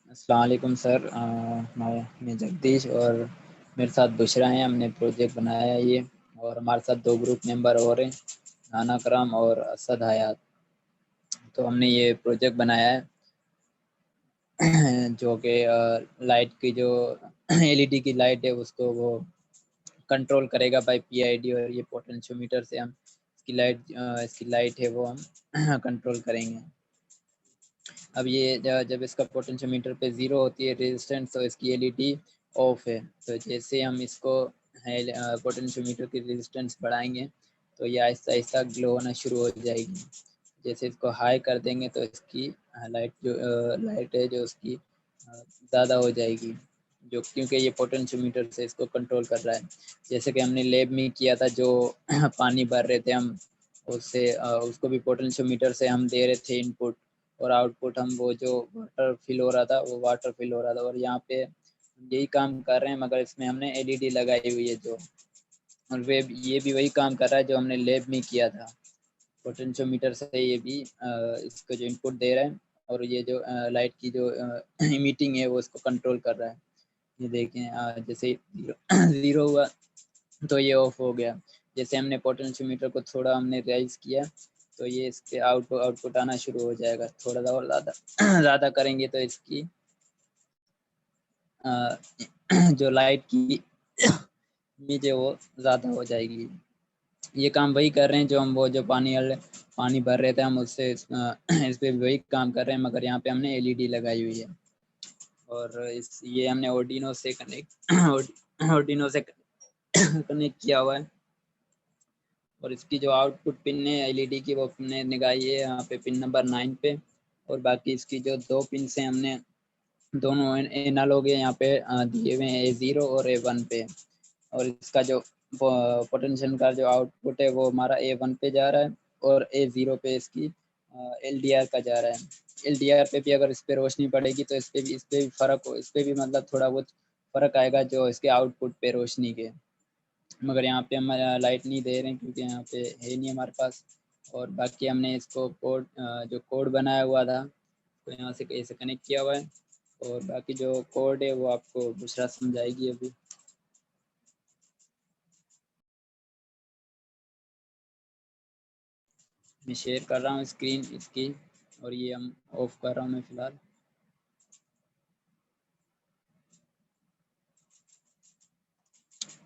अस्सलाम वालेकुम सर। मैं जगदीश और मेरे साथ बुशरा हैं। हमने प्रोजेक्ट बनाया है ये, और हमारे साथ 2 ग्रुप मेंबर और हैं, नाना करम और असद हयात। तो हमने ये प्रोजेक्ट बनाया है जो कि लाइट की जो एलईडी की लाइट है उसको वो कंट्रोल करेगा बाय पीआईडी, और ये पोटेंशियोमीटर से हम इसकी लाइट है वो हम कंट्रोल करेंगे। अब ये जब इसका पोटेंशियोमीटर पे 0 होती है रेजिस्टेंस, तो इसकी एलईडी ऑफ है। तो जैसे हम इसको पोटेंशियोमीटर की रेजिस्टेंस बढ़ाएंगे तो ये आहिस्ता आहिस्ता ग्लो होना शुरू हो जाएगी। जैसे इसको हाई कर देंगे तो इसकी लाइट है जो उसकी ज़्यादा हो जाएगी, जो क्योंकि ये पोटेंशियोमीटर से इसको कंट्रोल कर रहा है। जैसे कि हमने लैब में किया था, जो पानी भर रहे थे हम, उससे उसको भी पोटेंशियोमीटर से हम दे रहे थे इनपुट, और आउटपुट हम वो जो वाटर फिल हो रहा था वो वाटर फिल हो रहा था। और यहाँ पे यही काम कर रहे हैं, मगर इसमें हमने एलईडी लगाई हुई है जो, और वे ये भी वही काम कर रहा है जो हमने लैब में किया था। पोटेंशियोमीटर से ये भी इसको जो इनपुट दे रहा है, और ये जो लाइट की जो इमिटिंग है वो इसको कंट्रोल कर रहा है। ये देखें, जैसे 0 हुआ तो ये ऑफ हो गया। जैसे हमने पोटेंशियोमीटर को थोड़ा हमने राइज किया तो ये इसके आउटपुट आना शुरू हो जाएगा। थोड़ा सा और ज़्यादा ज़्यादा करेंगे तो इसकी जो लाइट की इमेज है वो ज़्यादा हो जाएगी। ये काम वही कर रहे हैं जो हम वो जो पानी भर रहे थे हम उससे इस पे भी वही काम कर रहे हैं, मगर यहाँ पे हमने एलईडी लगाई हुई है। और ये हमने ऑर्डिनो से ऑर्डिनो से कनेक्ट किया हुआ है। और इसकी जो आउटपुट पिन है एलईडी की वो हमने लगाई है यहाँ पे पिन नंबर 9 पे। और बाकी इसकी जो 2 पिन से हमने दोनों एनालॉग है यहाँ पे दिए हुए हैं, A0 और A1 पे। और इसका जो पोटेंशियल का जो आउटपुट है वो हमारा A1 पे जा रहा है, और A0 पे इसकी LDR का जा रहा है। LDR पे भी अगर इस पे रोशनी पड़ेगी तो इस पे भी फर्क हो, इस पे भी मतलब थोड़ा बहुत फर्क आएगा जो इसके आउटपुट पे रोशनी के। मगर यहाँ पे हम लाइट नहीं दे रहे हैं क्योंकि यहाँ पे है नहीं हमारे पास। और बाकी हमने इसको जो कोड बनाया हुआ था तो यहाँ से ऐसे कनेक्ट किया हुआ है। और बाकी जो कोड है वो आपको बुशरा समझाएगी अभी। मैं शेयर कर रहा हूँ स्क्रीन इसकी, और ये हम ऑफ कर रहा हूँ मैं फ़िलहाल।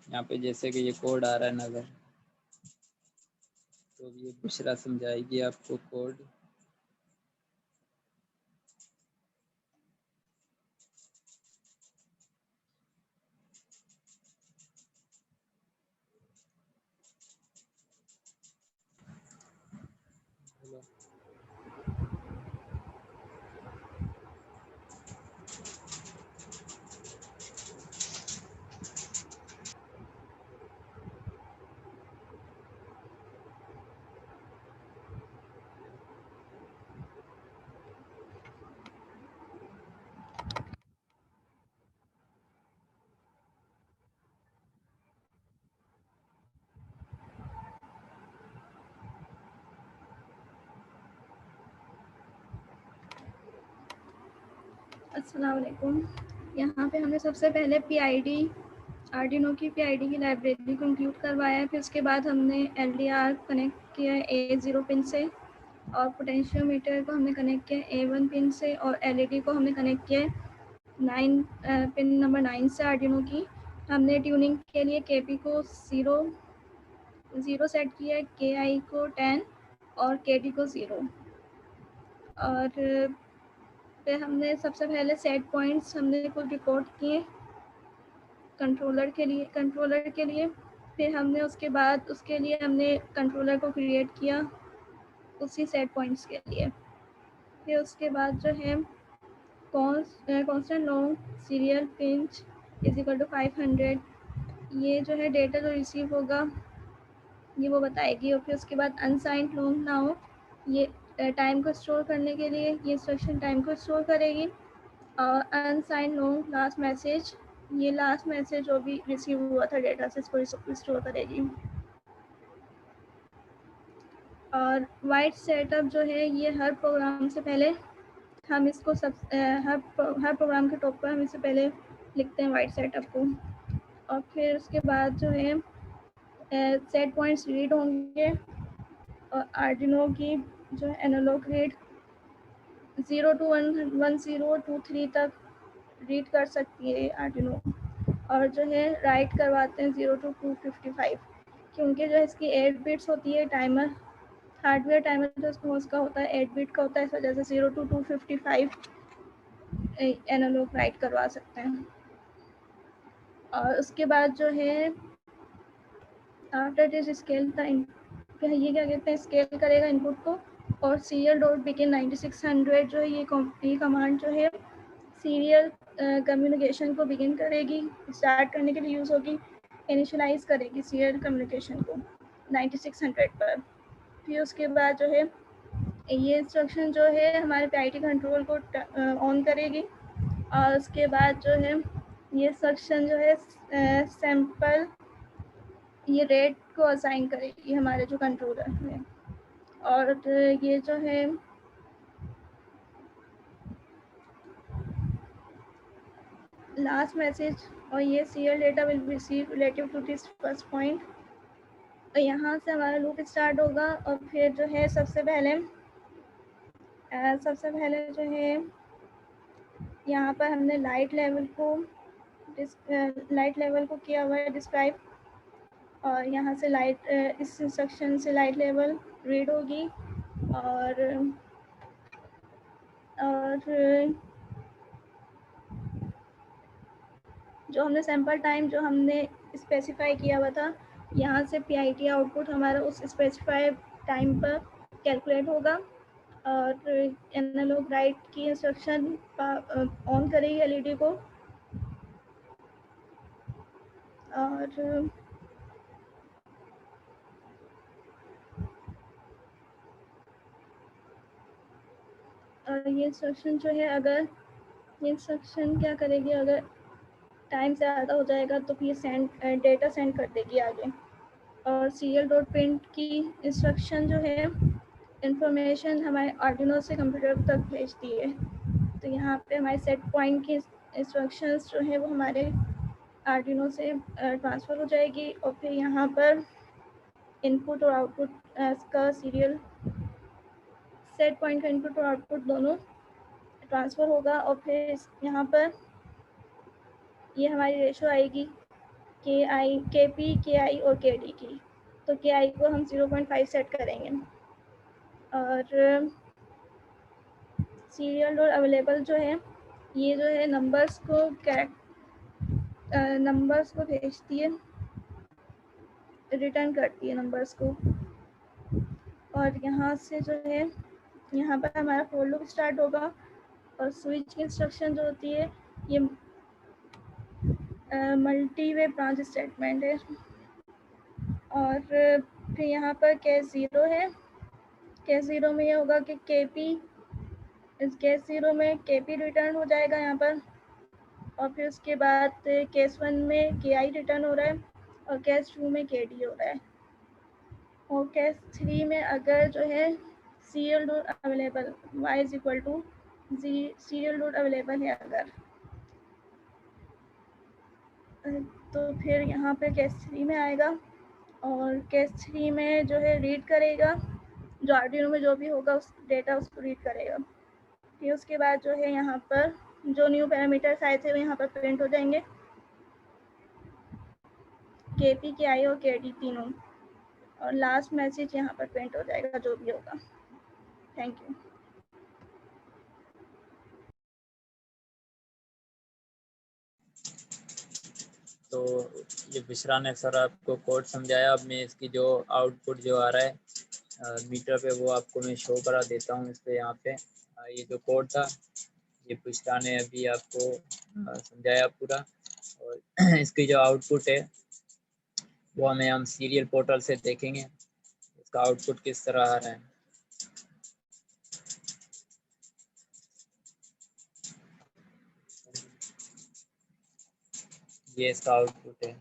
यहाँ पे जैसे कि ये कोड आ रहा है नज़र, तो ये बुशरा समझाएगी आपको कोड। अस्सलाम वालेकुम। यहाँ पे हमने सबसे पहले पीआईडी आर्डिनो की पीआईडी की लाइब्रेरी को इंक्लूड करवाया है। फिर उसके बाद हमने एलडीआर कनेक्ट किया है A0 पिन से, और पोटेंशियोमीटर को हमने कनेक्ट किया है A1 पिन से, और एलईडी को हमने कनेक्ट किया है पिन नंबर 9 से आर्डिनो की। हमने ट्यूनिंग के लिए केपी को 0 सेट किया है, केआई को 10 और केडी को 0। और फिर हमने सबसे पहले सेट पॉइंट्स हमने कुछ रिकॉर्ड किए कंट्रोलर के लिए। फिर हमने उसके लिए हमने कंट्रोलर को क्रिएट किया उसी सेट पॉइंट्स के लिए। फिर उसके बाद जो है कांस्टेंट लॉन्ग सीरियल पिंच = 500, ये जो है डेटा जो रिसीव होगा ये वो बताएगी। और फिर उसके बाद अनसाइंड लॉन्ग नाउ, ये टाइम को स्टोर करने के लिए ये इंस्ट्रक्शन टाइम को स्टोर करेगी। और अनसाइंड लॉन्ग लास्ट मैसेज, ये लास्ट मैसेज जो भी रिसीव हुआ था डेटा से इसको स्टोर करेगी। और वाइट सेटअप जो है ये हर प्रोग्राम से पहले हम इसको हर प्रोग्राम के टॉप पर हम इससे पहले लिखते हैं वाइट सेटअप को, और फिर उसके बाद जो है सेट पॉइंट्स रीड होंगे, और आर्डिनो की जो है एनालॉग रीड 0 to 1023 तक रीड कर सकती है आर्डिनो, और जो है राइट करवाते हैं 0 to 255, क्योंकि जो इसकी 8 बिट्स होती है टाइमर, हार्डवेयर टाइमर जो उसका होता है 8 बिट का होता है, इस वजह से 0 to 255 एनालॉग राइट करवा सकते हैं। और उसके बाद जो है आफ्टर दिस स्केल ये क्या कहते हैं, स्केल करेगा इनपुट को, और सीरियल डॉट बिगिन 9600 जो है ये कमांड जो है सीरियल कम्युनिकेशन को बिगिन करेगी, स्टार्ट करने के लिए यूज़ होगी, इनिशियलाइज करेगी सीरियल कम्युनिकेशन को 9600 पर। फिर उसके बाद जो है ये इंस्ट्रक्शन जो है हमारे PID कंट्रोल को ऑन करेगी, और उसके बाद जो है ये इंस्ट्रक्शन जो है सैंपल ये रेट को असाइन करेगी हमारे जो कंट्रोलर है। और ये जो है लास्ट मैसेज, और ये serial data will be receive relative to this first point. तो यहाँ से हमारा लूप स्टार्ट होगा, और फिर जो है सबसे पहले जो है यहाँ पर हमने लाइट लेवल को किया हुआ है डिस्क्राइब, और यहाँ से इस इंस्ट्रक्शन से लाइट लेवल रीड होगी, और जो हमने सैंपल टाइम जो हमने स्पेसिफाई किया हुआ था, यहाँ से PID आउटपुट हमारा उस स्पेसिफाइड टाइम पर कैलकुलेट होगा, और एनालॉग राइट की इंस्ट्रक्शन ऑन करेगी LED को, और ये इंस्ट्रक्शन जो है अगर ये इंस्ट्रक्शन क्या करेगी, अगर टाइम ज़्यादा हो जाएगा तो फिर डेटा सेंड कर देगी आगे। और सीरियल डॉट प्रिंट की इंस्ट्रक्शन जो है इंफॉर्मेशन हमारे आर्डिनो से कंप्यूटर तक भेजती है। तो यहाँ पे हमारे सेट पॉइंट की इंस्ट्रक्शंस जो है वो हमारे आर्डिनो से ट्रांसफ़र हो जाएगी, और फिर यहाँ पर इनपुट और आउटपुट का सीरियल सेट पॉइंट का इनपुट और आउटपुट दोनों ट्रांसफ़र होगा, और फिर यहाँ पर ये हमारी रेशो आएगी KP, KI और KD की। तो KI को हम 0.5 सेट करेंगे, और सीरियल डॉट अवेलेबल जो है ये जो है नंबर्स को भेजती है, रिटर्न करती है नंबर्स को। और यहाँ से जो है यहाँ पर हमारा फॉर लूप स्टार्ट होगा, और स्विच की इंस्ट्रक्शन जो होती है ये मल्टी वे ब्रांच स्टेटमेंट है। और फिर यहाँ पर केस 0 है, केस 0 में ये होगा कि इस केस 0 में KP रिटर्न हो जाएगा यहाँ पर, और फिर उसके बाद केस 1 में KI रिटर्न हो रहा है, और केस 2 में KD हो रहा है, और केस 3 में अगर जो है serial dot available y is equal to serial dot available है अगर, तो फिर यहाँ पे केस 3 में आएगा, और केस 3 में जो है रीड करेगा, जो आर्डिनो में जो भी होगा उस डेटा उसको रीड करेगा। फिर उसके बाद जो है यहाँ पर जो न्यू पैरामीटर्स आए थे वो यहाँ पर प्रिंट हो जाएंगे, KP, KI और KD तीनों, और लास्ट मैसेज यहाँ पर प्रिंट हो जाएगा जो भी होगा। Thank you. तो ये बिश्रा ने सर आपको कोड समझाया। अब मैं इसकी जो आउटपुट जो आ रहा है मीटर पे वो आपको मैं शो करा देता हूँ इस पे। यहाँ पे ये जो कोड था ये बिश्रा ने अभी आपको समझाया पूरा, और इसकी जो आउटपुट है वो हमें हम सीरियल पोर्टल से देखेंगे इसका आउटपुट किस तरह आ रहा है। ये इसका आउटपुट है।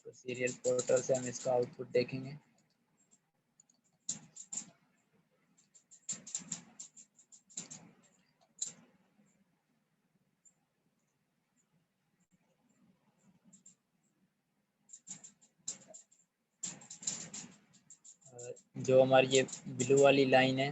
तो सीरियल पोर्टल से हम इसका आउटपुट देखेंगे। जो हमारी ये ब्लू वाली लाइन है,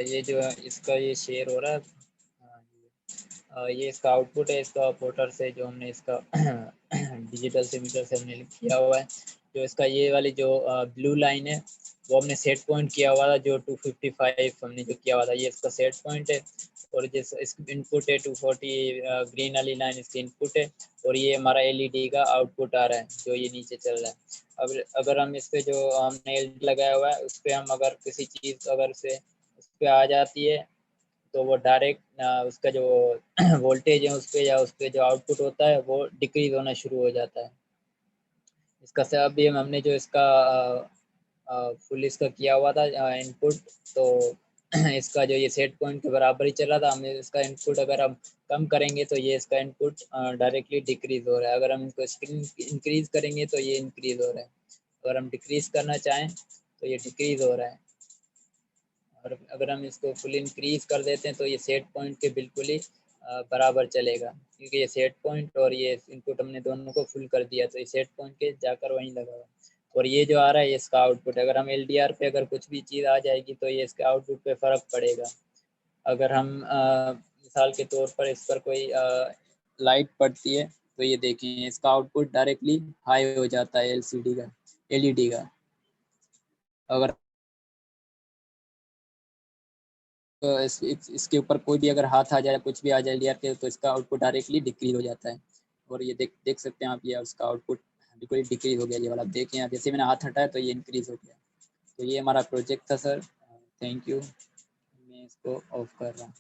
ये जो है इसका ये शेयर हो रहा है। ये इसका आउटपुट है, इसका पोर्टर से जो हमने इसका डिजिटल से मीटर से हमने किया हुआ है। जो इसका ये वाली जो ब्लू लाइन है वो हमने सेट पॉइंट किया हुआ था, जो 255 हमने जो किया हुआ था, ये इसका सेट पॉइंट है। और जिस इसकी इनपुट है 240, ग्रीन वाली लाइन इसकी इनपुट है, और ये हमारा एलईडी का आउटपुट आ रहा है जो ये नीचे चल रहा है। अब अगर हम इस पे जो हमने एलईडी लगाया हुआ है उस पर हम अगर किसी चीज़ अगर से उस पर आ जाती है तो वो डायरेक्ट उसका जो वोल्टेज है उस पर या उस पर जो आउटपुट होता है वो डिक्रीज होना शुरू हो जाता है। इसका से अभी हमने जो इसका फुल इसका किया हुआ था इनपुट, तो इसका जो ये सेट पॉइंट के बराबर ही चला था। हमें इसका इनपुट अगर हम कम करेंगे तो ये इसका इनपुट डायरेक्टली डिक्रीज हो रहा है, अगर हम इसको इंक्रीज करेंगे तो ये इंक्रीज हो रहा है, अगर हम डिक्रीज करना चाहें तो ये डिक्रीज हो रहा है। और अगर हम इसको फुल इंक्रीज कर देते हैं तो ये सेट पॉइंट के बिल्कुल ही बराबर चलेगा, क्योंकि ये सेट पॉइंट और ये इनपुट हमने दोनों को फुल कर दिया, तो ये सेट पॉइंट के जाकर वहीं लगा हुआ। और ये जो आ रहा है ये इसका आउटपुट, अगर हम एलडीआर पे अगर कुछ भी चीज़ आ जाएगी तो ये इसके आउटपुट पे फ़र्क पड़ेगा। अगर हम मिसाल के तौर पर इस पर कोई लाइट पड़ती है तो ये देखें इसका आउटपुट डायरेक्टली हाई हो जाता है एलईडी का। अगर तो इसके ऊपर कोई भी अगर हाथ आ जाए, कुछ भी आ जाए एलडीआर के, तो इसका आउटपुट डायरेक्टली डिक्रीज हो जाता है। और ये देख सकते हैं आप, ये उसका आउटपुट बिल्कुल डिक्रीज हो गया। ये वाला देखें आप, जैसे मैंने हाथ हटाया तो ये इंक्रीज हो गया। तो ये हमारा प्रोजेक्ट था सर। Thank you. मैं इसको ऑफ कर रहा हूँ।